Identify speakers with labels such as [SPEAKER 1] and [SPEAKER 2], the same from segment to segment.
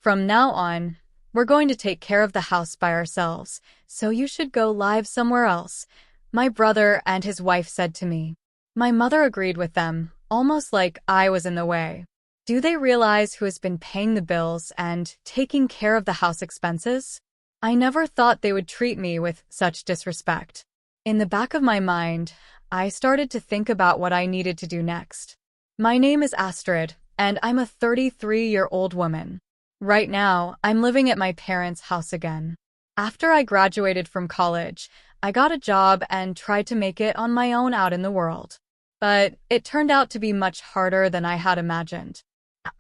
[SPEAKER 1] From now on, we're going to take care of the house by ourselves, so you should go live somewhere else, my brother and his wife said to me. My mother agreed with them, almost like I was in the way. Do they realize who has been paying the bills and taking care of the house expenses? I never thought they would treat me with such disrespect. In the back of my mind, I started to think about what I needed to do next. My name is Astrid, and I'm a 33-year-old woman. Right now, I'm living at my parents' house again. After I graduated from college, I got a job and tried to make it on my own out in the world. But it turned out to be much harder than I had imagined.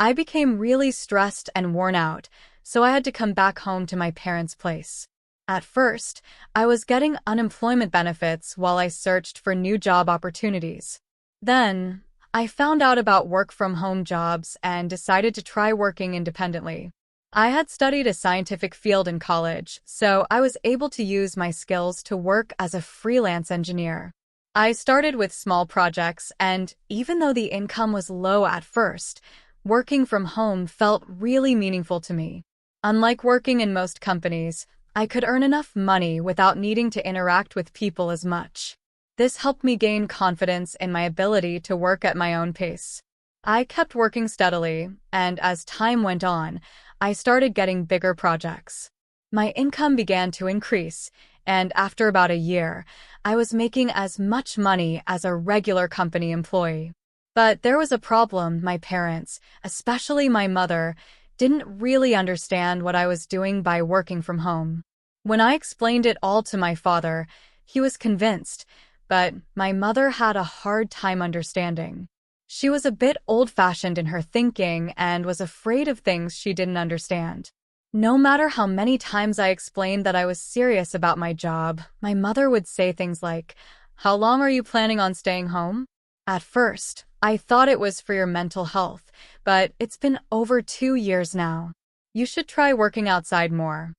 [SPEAKER 1] I became really stressed and worn out, so I had to come back home to my parents' place. At first, I was getting unemployment benefits while I searched for new job opportunities. Then, I found out about work-from-home jobs and decided to try working independently. I had studied a scientific field in college, so I was able to use my skills to work as a freelance engineer. I started with small projects, and even though the income was low at first, working from home felt really meaningful to me. Unlike working in most companies, I could earn enough money without needing to interact with people as much. This helped me gain confidence in my ability to work at my own pace. I kept working steadily, and as time went on, I started getting bigger projects. My income began to increase, and after about a year, I was making as much money as a regular company employee. But there was a problem. My parents, especially my mother, didn't really understand what I was doing by working from home. When I explained it all to my father, he was convinced, but my mother had a hard time understanding. She was a bit old-fashioned in her thinking and was afraid of things she didn't understand. No matter how many times I explained that I was serious about my job, my mother would say things like, "How long are you planning on staying home?" At first, I thought it was for your mental health, but it's been over 2 years now. You should try working outside more.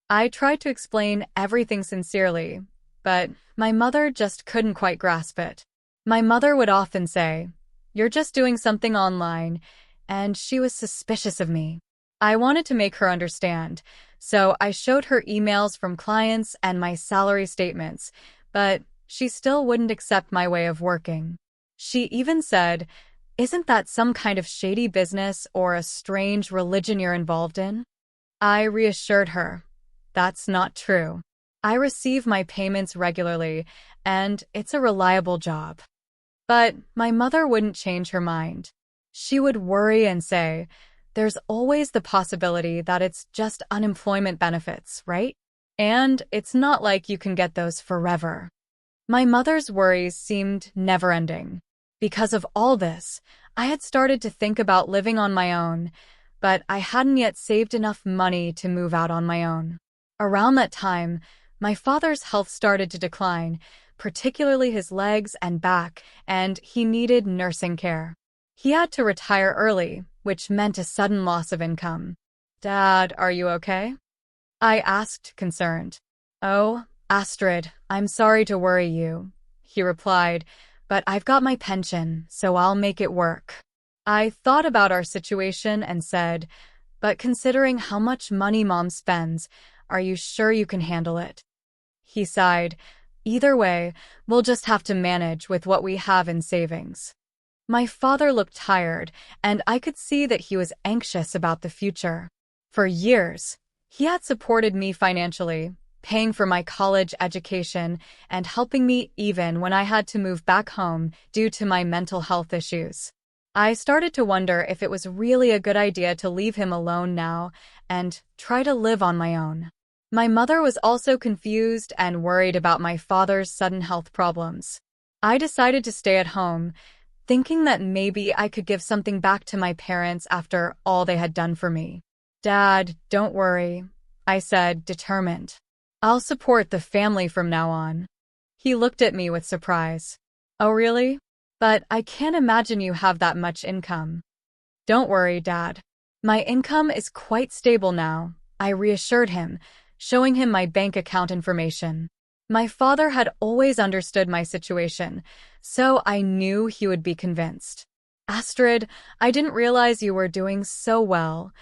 [SPEAKER 1] I tried to explain everything sincerely, but my mother just couldn't quite grasp it. My mother would often say, "You're just doing something online," and she was suspicious of me. I wanted to make her understand, so I showed her emails from clients and my salary statements, but she still wouldn't accept my way of working. She even said, "Isn't that some kind of shady business or a strange religion you're involved in?" I reassured her, "That's not true. I receive my payments regularly, and it's a reliable job." But my mother wouldn't change her mind. She would worry and say, "There's always the possibility that it's just unemployment benefits, right? And it's not like you can get those forever." My mother's worries seemed never-ending. Because of all this, I had started to think about living on my own, but I hadn't yet saved enough money to move out on my own. Around that time, my father's health started to decline, particularly his legs and back, and he needed nursing care. He had to retire early, which meant a sudden loss of income. "Dad, are you okay?" I asked, concerned. "Oh, Astrid, I'm sorry to worry you," he replied, "but I've got my pension, so I'll make it work." I thought about our situation and said, "But considering how much money Mom spends, are you sure you can handle it?" He sighed, "Either way, we'll just have to manage with what we have in savings." My father looked tired, and I could see that he was anxious about the future. For years, he had supported me financially, paying for my college education and helping me even when I had to move back home due to my mental health issues. I started to wonder if it was really a good idea to leave him alone now and try to live on my own. My mother was also confused and worried about my father's sudden health problems. I decided to stay at home, thinking that maybe I could give something back to my parents after all they had done for me. "Dad, don't worry," I said, determined. "I'll support the family from now on." He looked at me with surprise. "Oh, really? But I can't imagine you have that much income." "Don't worry, Dad. My income is quite stable now," I reassured him, showing him my bank account information. My father had always understood my situation, so I knew he would be convinced. "Astrid, I didn't realize you were doing so well,"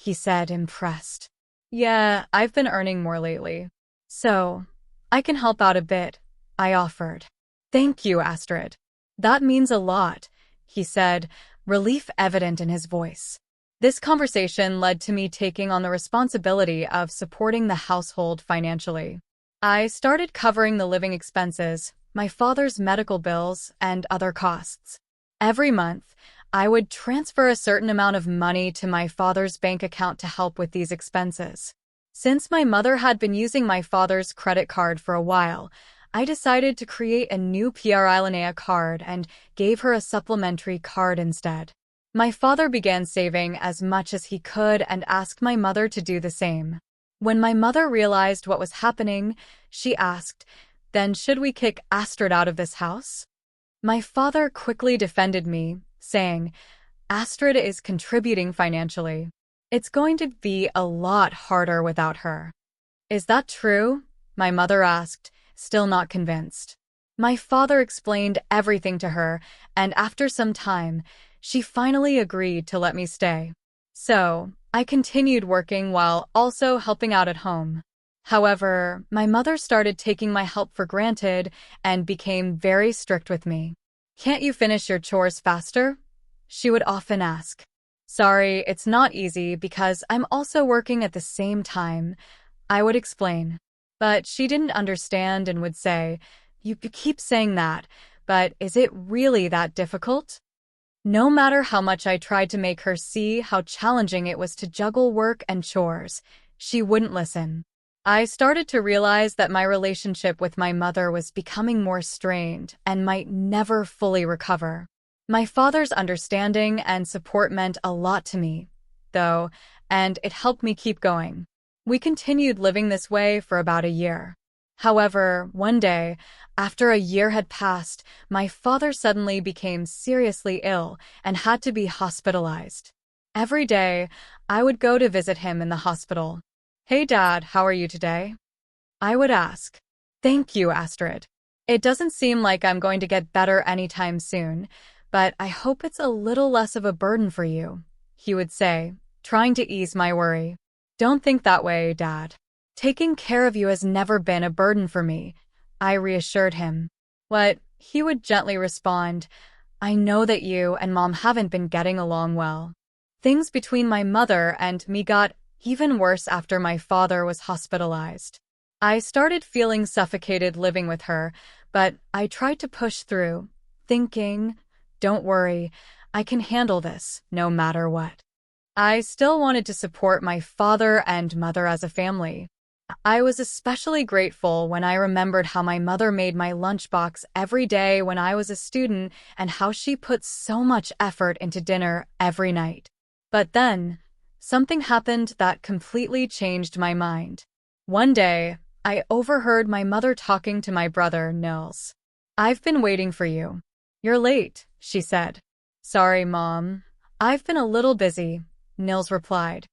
[SPEAKER 1] he said, impressed. Yeah, I've been earning more lately. So, I can help out a bit, I offered. Thank you, Astrid. That means a lot, he said, relief evident in his voice. This conversation led to me taking on the responsibility of supporting the household financially. I started covering the living expenses, my father's medical bills, and other costs. Every month, I would transfer a certain amount of money to my father's bank account to help with these expenses. Since my mother had been using my father's credit card for a while, I decided to create a new PRI Linnea card and gave her a supplementary card instead. My father began saving as much as he could and asked my mother to do the same. When my mother realized what was happening, she asked, "Then should we kick Astrid out of this house?" My father quickly defended me, saying, "Astrid is contributing financially. It's going to be a lot harder without her." "Is that true?" my mother asked, still not convinced. My father explained everything to her, and after some time, she finally agreed to let me stay. So, I continued working while also helping out at home. However, my mother started taking my help for granted and became very strict with me. "Can't you finish your chores faster?" she would often ask. "Sorry, it's not easy because I'm also working at the same time," I would explain. But she didn't understand and would say, "You keep saying that, but is it really that difficult?" No matter how much I tried to make her see how challenging it was to juggle work and chores, she wouldn't listen. I started to realize that my relationship with my mother was becoming more strained and might never fully recover. My father's understanding and support meant a lot to me, though, and it helped me keep going. We continued living this way for about a year. However, one day, after a year had passed, my father suddenly became seriously ill and had to be hospitalized. Every day, I would go to visit him in the hospital. "Hey Dad, how are you today?" I would ask. "Thank you, Astrid. It doesn't seem like I'm going to get better anytime soon, but I hope it's a little less of a burden for you," he would say, trying to ease my worry. "Don't think that way, Dad. Taking care of you has never been a burden for me," I reassured him. What? He would gently respond, "I know that you and Mom haven't been getting along well." Things between my mother and me got even worse after my father was hospitalized. I started feeling suffocated living with her, but I tried to push through, thinking, "Don't worry, I can handle this, no matter what." I still wanted to support my father and mother as a family. I was especially grateful when I remembered how my mother made my lunchbox every day when I was a student and how she put so much effort into dinner every night. But then, something happened that completely changed my mind. One day, I overheard my mother talking to my brother, Nils. "I've been waiting for you." "You're late," she said. "Sorry, Mom. I've been a little busy," Nils replied.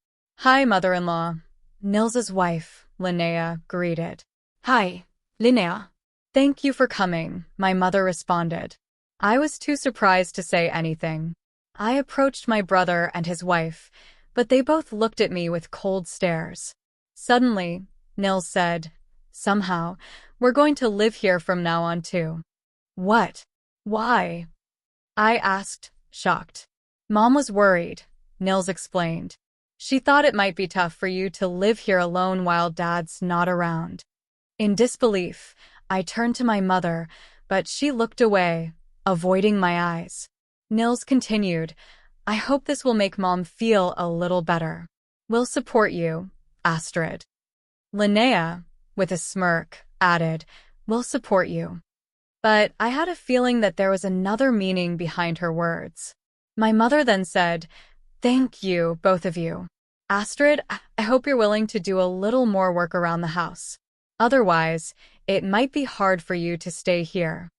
[SPEAKER 1] "Hi, mother-in-law." Nils's wife, Linnea, greeted. "Hi, Linnea." "Thank you for coming," my mother responded. I was too surprised to say anything. I approached my brother and his wife, but they both looked at me with cold stares. Suddenly, Nils said, "Somehow, we're going to live here from now on too." "What? Why?" I asked, shocked. "Mom was worried," Nils explained. "She thought it might be tough for you to live here alone while Dad's not around." In disbelief, I turned to my mother, but she looked away, avoiding my eyes. Nils continued, "I hope this will make Mom feel a little better. We'll support you, Astrid." Linnea, with a smirk, added, "We'll support you." But I had a feeling that there was another meaning behind her words. My mother then said, "Thank you, both of you. Astrid, I hope you're willing to do a little more work around the house. Otherwise, it might be hard for you to stay here."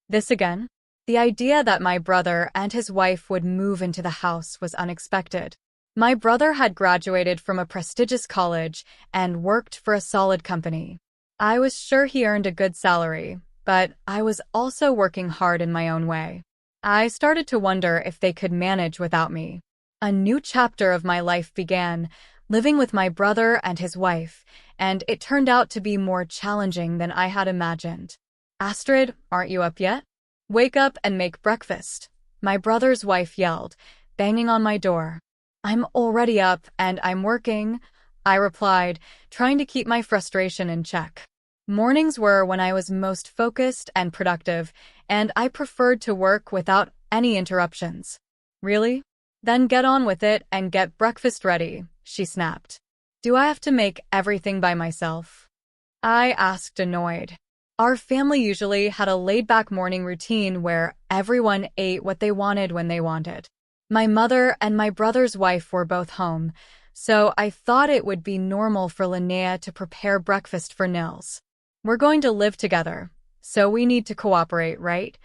[SPEAKER 1] This again? The idea that my brother and his wife would move into the house was unexpected. My brother had graduated from a prestigious college and worked for a solid company. I was sure he earned a good salary, but I was also working hard in my own way. I started to wonder if they could manage without me. A new chapter of my life began, living with my brother and his wife, and it turned out to be more challenging than I had imagined. Astrid, aren't you up yet? Wake up and make breakfast, my brother's wife yelled, banging on my door. I'm already up and I'm working, I replied, trying to keep my frustration in check. Mornings were when I was most focused and productive, and I preferred to work without any interruptions. Really? Then get on with it and get breakfast ready, she snapped. Do I have to make everything by myself? I asked, annoyed. Our family usually had a laid-back morning routine where everyone ate what they wanted when they wanted. My mother and my brother's wife were both home, so I thought it would be normal for Linnea to prepare breakfast for Nils. We're going to live together, so we need to cooperate, right?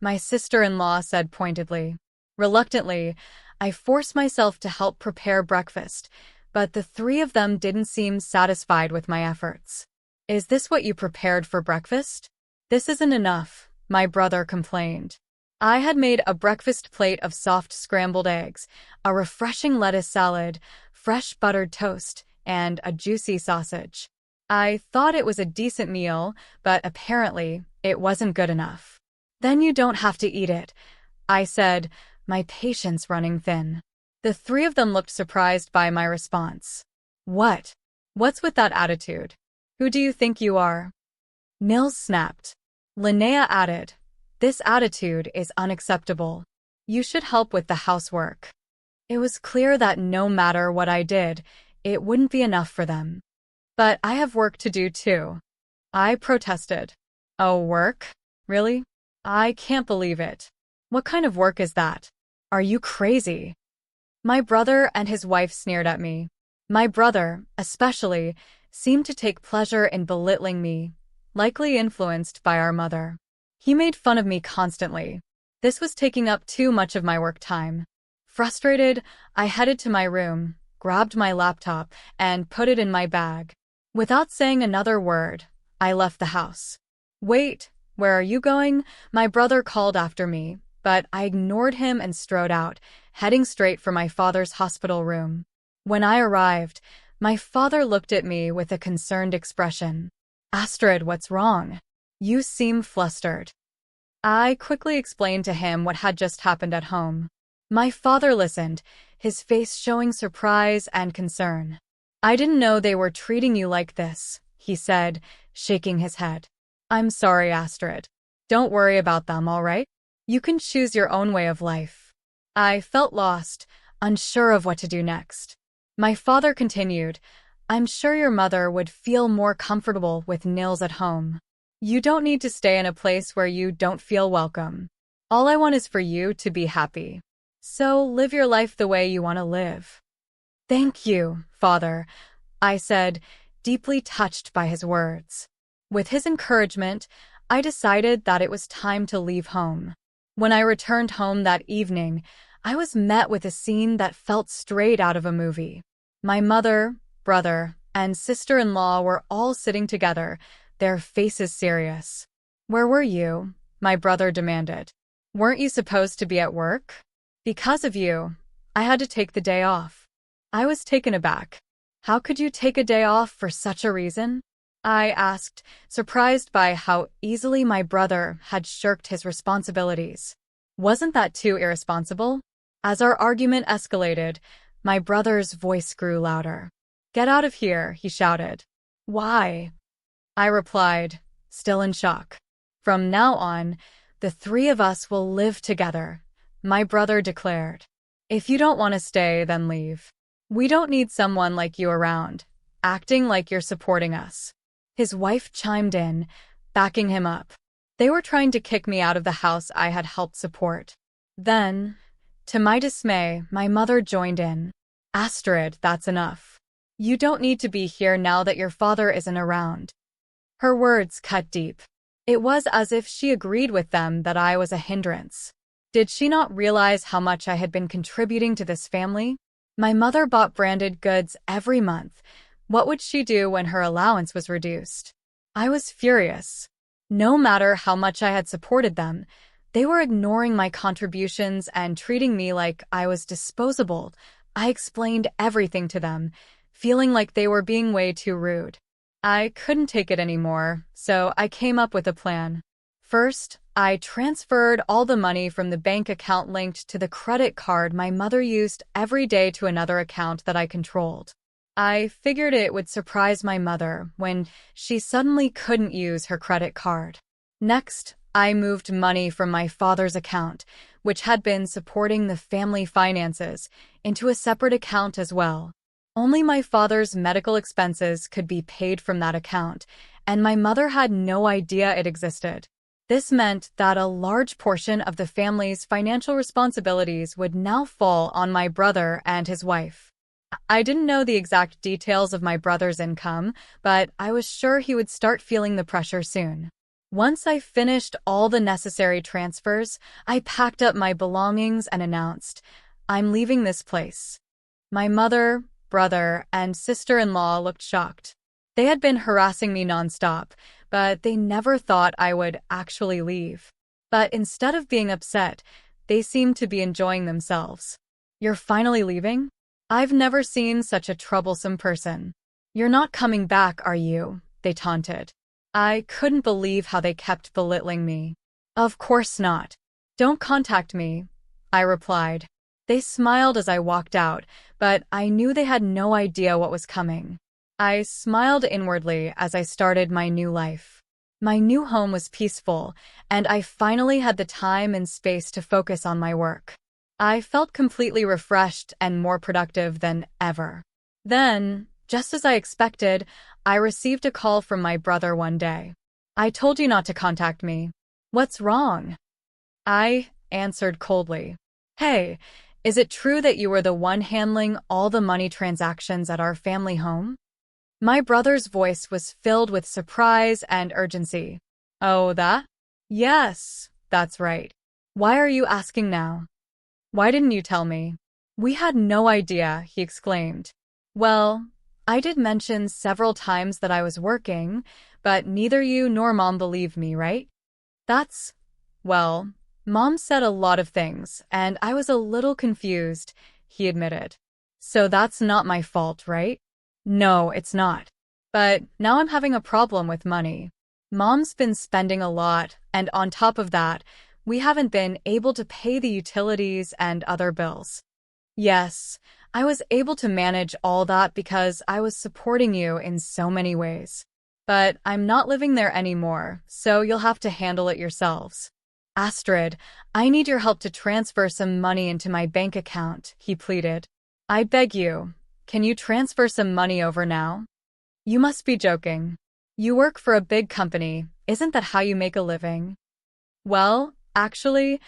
[SPEAKER 1] My sister-in-law said pointedly. Reluctantly, I forced myself to help prepare breakfast, but the three of them didn't seem satisfied with my efforts. Is this what you prepared for breakfast? This isn't enough, my brother complained. I had made a breakfast plate of soft scrambled eggs, a refreshing lettuce salad, fresh buttered toast, and a juicy sausage. I thought it was a decent meal, but apparently it wasn't good enough. Then you don't have to eat it, I said, my patience running thin. The three of them looked surprised by my response. What? What's with that attitude? Who do you think you are? Nils snapped. Linnea added, this attitude is unacceptable. You should help with the housework. It was clear that no matter what I did, it wouldn't be enough for them. But I have work to do too. I protested. Oh, work? Really? I can't believe it. What kind of work is that? Are you crazy? My brother and his wife sneered at me. My brother, especially, seemed to take pleasure in belittling me, likely influenced by our mother. He made fun of me constantly. This was taking up too much of my work time. Frustrated, I headed to my room, grabbed my laptop, and put it in my bag. Without saying another word, I left the house. Wait, where are you going? My brother called after me, but I ignored him and strode out, heading straight for my father's hospital room. When I arrived, my father looked at me with a concerned expression. Astrid, what's wrong? You seem flustered. I quickly explained to him what had just happened at home. My father listened, his face showing surprise and concern. I didn't know they were treating you like this, he said, shaking his head. I'm sorry, Astrid. Don't worry about them, all right? You can choose your own way of life. I felt lost, unsure of what to do next. My father continued, I'm sure your mother would feel more comfortable with Nils at home. You don't need to stay in a place where you don't feel welcome. All I want is for you to be happy. So live your life the way you want to live. Thank you, Father, I said, deeply touched by his words. With his encouragement, I decided that it was time to leave home. When I returned home that evening, I was met with a scene that felt straight out of a movie. My mother, brother, and sister-in-law were all sitting together, their faces serious. Where were you? My brother demanded. Weren't you supposed to be at work? Because of you, I had to take the day off. I was taken aback. How could you take a day off for such a reason? I asked, surprised by how easily my brother had shirked his responsibilities. Wasn't that too irresponsible? As our argument escalated, my brother's voice grew louder. Get out of here, he shouted. Why? I replied, still in shock. From now on, the three of us will live together, my brother declared. If you don't want to stay, then leave. We don't need someone like you around, acting like you're supporting us. His wife chimed in, backing him up. They were trying to kick me out of the house I had helped support. Then, to my dismay, my mother joined in. Astrid, that's enough. You don't need to be here now that your father isn't around. Her words cut deep. It was as if she agreed with them that I was a hindrance. Did she not realize how much I had been contributing to this family? My mother bought branded goods every month. What would she do when her allowance was reduced? I was furious. No matter how much I had supported them, They were ignoring my contributions and treating me like I was disposable. I explained everything to them, feeling like they were being way too rude. I couldn't take it anymore, so I came up with a plan. First, I transferred all the money from the bank account linked to the credit card my mother used every day to another account that I controlled. I figured it would surprise my mother when she suddenly couldn't use her credit card. Next, I moved money from my father's account, which had been supporting the family finances, into a separate account as well. Only my father's medical expenses could be paid from that account, and my mother had no idea it existed. This meant that a large portion of the family's financial responsibilities would now fall on my brother and his wife. I didn't know the exact details of my brother's income, but I was sure he would start feeling the pressure soon. Once I finished all the necessary transfers, I packed up my belongings and announced, "I'm leaving this place." My mother, brother, and sister-in-law looked shocked. They had been harassing me nonstop, but they never thought I would actually leave. But instead of being upset, they seemed to be enjoying themselves. "You're finally leaving? I've never seen such a troublesome person." "You're not coming back, are you?" they taunted. I couldn't believe how they kept belittling me. "Of course not. Don't contact me," I replied. They smiled as I walked out, but I knew they had no idea what was coming. I smiled inwardly as I started my new life. My new home was peaceful, and I finally had the time and space to focus on my work. I felt completely refreshed and more productive than ever. Then, just as I expected, I received a call from my brother one day. "I told you not to contact me. What's wrong?" I answered coldly. "Hey, is it true that you were the one handling all the money transactions at our family home?" My brother's voice was filled with surprise and urgency. "Oh, that? Yes, that's right. Why are you asking now? Why didn't you tell me?" "We had no idea," he exclaimed. "Well, I did mention several times that I was working, but neither you nor Mom believed me, right?" Well, Mom said a lot of things, and I was a little confused," he admitted. "So that's not my fault, right?" "No, it's not. But now I'm having a problem with money. Mom's been spending a lot, and on top of that, we haven't been able to pay the utilities and other bills." "Yes, I was able to manage all that because I was supporting you in so many ways. But I'm not living there anymore, so you'll have to handle it yourselves." "Astrid, I need your help to transfer some money into my bank account," he pleaded. "I beg you, can you transfer some money over now?" "You must be joking. You work for a big company, isn't that how you make a living?" "Well, actually,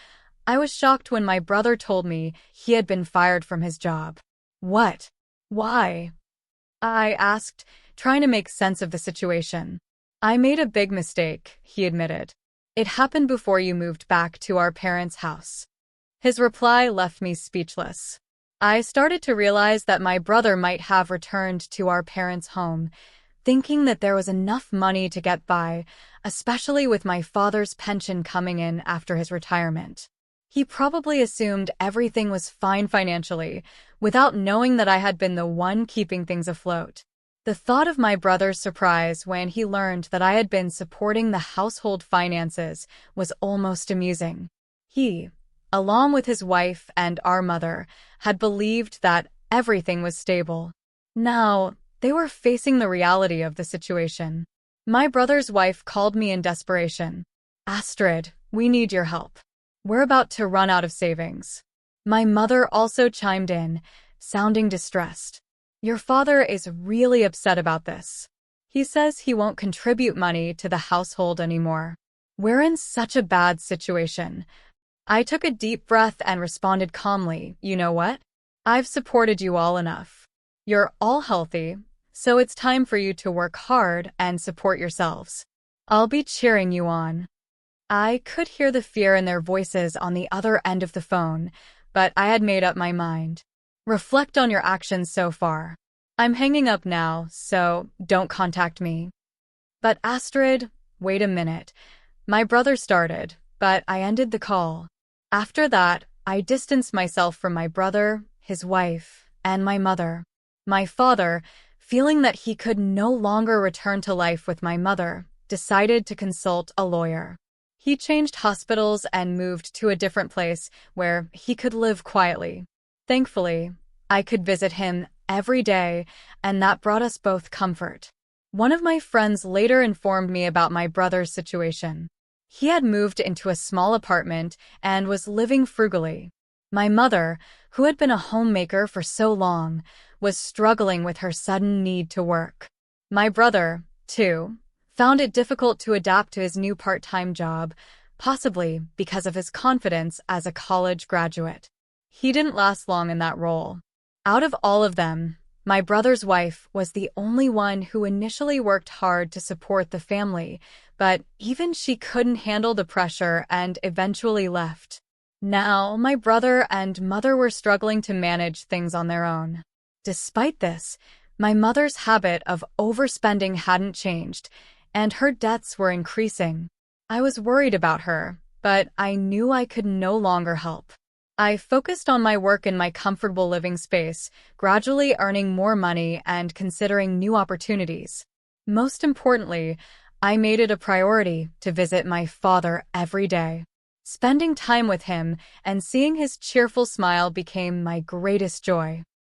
[SPEAKER 1] I was shocked when my brother told me he had been fired from his job." "What? Why?" I asked, trying to make sense of the situation. "I made a big mistake," he admitted. "It happened before you moved back to our parents' house." His reply left me speechless. I started to realize that my brother might have returned to our parents' home, thinking that there was enough money to get by, especially with my father's pension coming in after his retirement. He probably assumed everything was fine financially, without knowing that I had been the one keeping things afloat. The thought of my brother's surprise when he learned that I had been supporting the household finances was almost amusing. He, along with his wife and our mother, had believed that everything was stable. Now, they were facing the reality of the situation. My brother's wife called me in desperation. "Astrid, we need your help. We're about to run out of savings." My mother also chimed in, sounding distressed. "Your father is really upset about this. He says he won't contribute money to the household anymore. We're in such a bad situation." I took a deep breath and responded calmly, "You know what? I've supported you all enough. You're all healthy, so it's time for you to work hard and support yourselves. I'll be cheering you on." I could hear the fear in their voices on the other end of the phone, but I had made up my mind. "Reflect on your actions so far. I'm hanging up now, so don't contact me." "But Astrid, wait a minute," my brother started, but I ended the call. After that, I distanced myself from my brother, his wife, and my mother. My father, feeling that he could no longer return to life with my mother, decided to consult a lawyer. He changed hospitals and moved to a different place where he could live quietly. Thankfully, I could visit him every day, and that brought us both comfort. One of my friends later informed me about my brother's situation. He had moved into a small apartment and was living frugally. My mother, who had been a homemaker for so long, was struggling with her sudden need to work. My brother, too, found it difficult to adapt to his new part-time job, possibly because of his confidence as a college graduate. He didn't last long in that role. Out of all of them, my brother's wife was the only one who initially worked hard to support the family, but even she couldn't handle the pressure and eventually left. Now, my brother and mother were struggling to manage things on their own. Despite this, my mother's habit of overspending hadn't changed, and her debts were increasing. I was worried about her, but I knew I could no longer help. I focused on my work in my comfortable living space, gradually earning more money and considering new opportunities. Most importantly, I made it a priority to visit my father every day. Spending time with him and seeing his cheerful smile became my greatest joy.